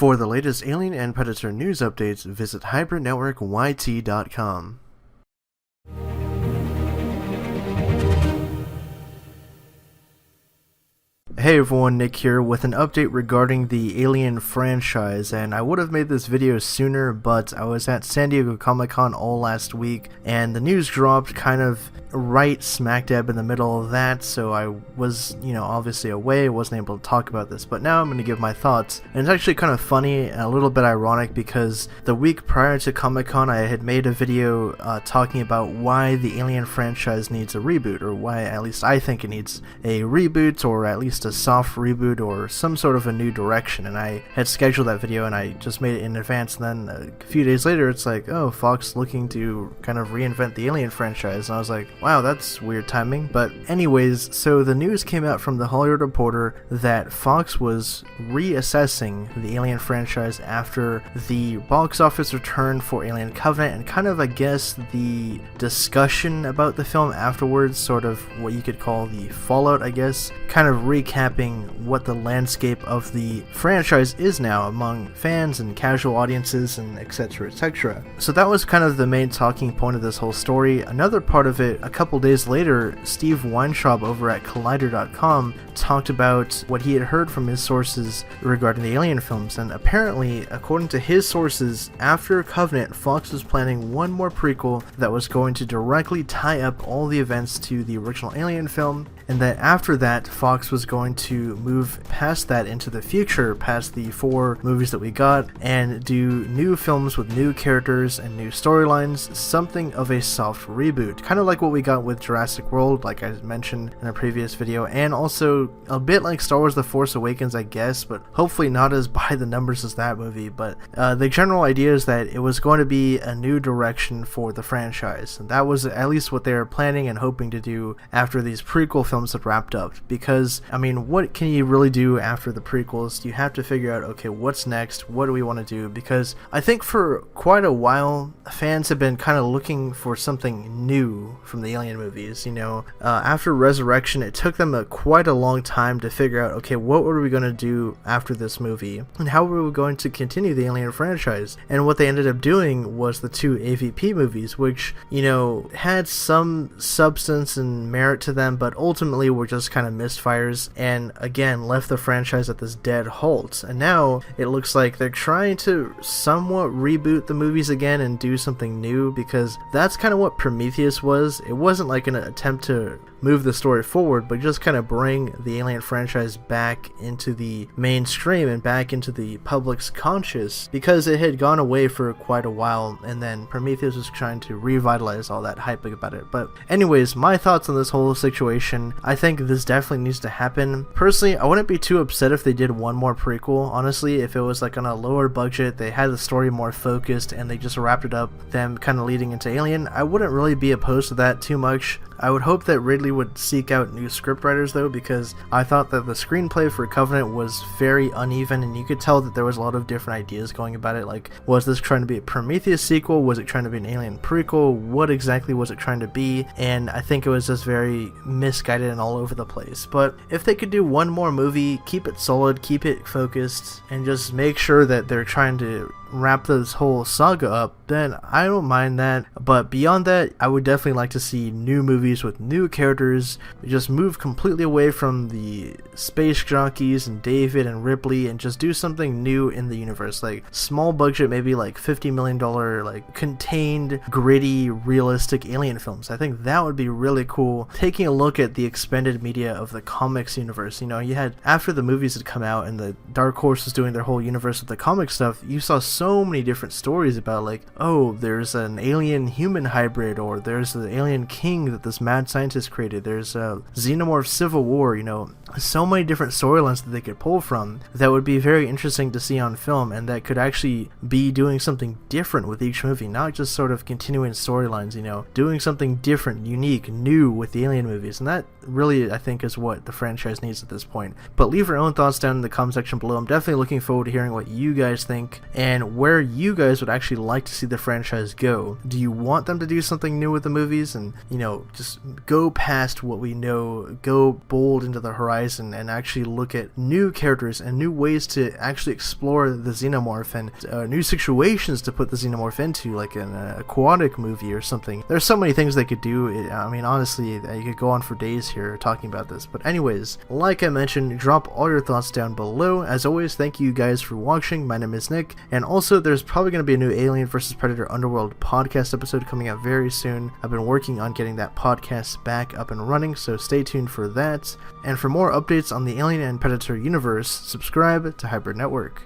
For the latest Alien and Predator news updates, visit hybridnetworkyt.com. Hey everyone, Nick here with an update regarding the Alien franchise, and I would have made this video sooner, but I was at San Diego Comic-Con all last week, and the news dropped kind of right smack dab in the middle of that, so I was, obviously away, wasn't able to talk about this, but now I'm going to give my thoughts. And it's actually kind of funny and a little bit ironic because the week prior to Comic-Con I had made a video talking about why the Alien franchise needs a reboot, or why at least I think it needs a reboot, or at least a soft reboot, or some sort of a new direction, and I had scheduled that video and I just made it in advance, and then a few days later it's like, oh, Fox looking to kind of reinvent the Alien franchise, and I was like, wow, that's weird timing. But anyways, so the news came out from the Hollywood Reporter that Fox was reassessing the Alien franchise after the box office return for Alien Covenant, and kind of, I guess, the discussion about the film afterwards, sort of what you could call the fallout, I guess, kind of recapping what the landscape of the franchise is now among fans and casual audiences and etc, etc. So that was kind of the main talking point of this whole story. Another part of it, a couple days later, Steve Weintraub over at Collider.com talked about what he had heard from his sources regarding the Alien films, and apparently, according to his sources, after Covenant, Fox was planning one more prequel that was going to directly tie up all the events to the original Alien film, and that after that, Fox was going to move past that into the future, past the 4 movies that we got, and do new films with new characters and new storylines, something of a soft reboot, kind of like what we got with Jurassic World, like I mentioned in a previous video, and also a bit like Star Wars The Force Awakens, I guess, but hopefully not as by the numbers as that movie. But the general idea is that it was going to be a new direction for the franchise, and that was at least what they were planning and hoping to do after these prequel films had wrapped up. Because, I mean, what can you really do after the prequels? You have to figure out, okay, what's next? What do we want to do? Because I think for quite a while, fans have been kind of looking for something new from the Alien movies. After Resurrection, it took them quite a long time to figure out, okay, what were we going to do after this movie? And how were we going to continue the Alien franchise? And what they ended up doing was the 2 AVP movies, which, had some substance and merit to them, but ultimately were just kind of misfires, and again left the franchise at this dead halt. And now it looks like they're trying to somewhat reboot the movies again and do something new, because that's kind of what Prometheus was. It wasn't like an attempt to move the story forward, but just kind of bring the Alien franchise back into the mainstream and back into the public's conscious, because it had gone away for quite a while, and then Prometheus was trying to revitalize all that hype about it. But anyways, my thoughts on this whole situation, I think this definitely needs to happen. Personally, I wouldn't be too upset if they did one more prequel, honestly, if it was like on a lower budget, they had the story more focused, and they just wrapped it up, them kind of leading into Alien. I wouldn't really be opposed to that too much. I would hope that Ridley would seek out new scriptwriters though, because I thought that the screenplay for Covenant was very uneven, and you could tell that there was a lot of different ideas going about it. Like, was this trying to be a Prometheus sequel? Was it trying to be an Alien prequel? What exactly was it trying to be? And I think it was just very misguided and all over the place. But if they could do one more movie, keep it solid, keep it focused, and just make sure that they're trying to wrap this whole saga up, then I don't mind that. But beyond that, I would definitely like to see new movies with new characters, just move completely away from the space jockeys and David and Ripley, and just do something new in the universe, like small budget, maybe like $50 million, like contained, gritty, realistic Alien films. I think that would be really cool, taking a look at the expanded media of the comics universe. You had, after the movies had come out and the Dark Horse was doing their whole universe with the comic stuff, you saw so many different stories about, like, oh, there's an alien human hybrid, or there's the alien king that this mad scientist created, there's a xenomorph civil war, so many different storylines that they could pull from that would be very interesting to see on film, and that could actually be doing something different with each movie, not just sort of continuing storylines, doing something different, unique, new with the Alien movies. And that really, I think, is what the franchise needs at this point. But leave your own thoughts down in the comment section below. I'm definitely looking forward to hearing what you guys think, and where you guys would actually like to see the franchise go. Do you want them to do something new with the movies and, just go past what we know, go bold into the horizon and actually look at new characters and new ways to actually explore the xenomorph and new situations to put the xenomorph into, like an aquatic movie or something? There's so many things they could do. I mean, honestly, you could go on for days here talking about this. But anyways, like I mentioned, drop all your thoughts down below. As always, thank you guys for watching. My name is Nick, and also there's probably going to be a new Alien vs Predator Underworld podcast episode coming out very soon. I've been working on getting that podcast back up and running, so stay tuned for that. And for more updates on the Alien and Predator universe, subscribe to Hybrid Network.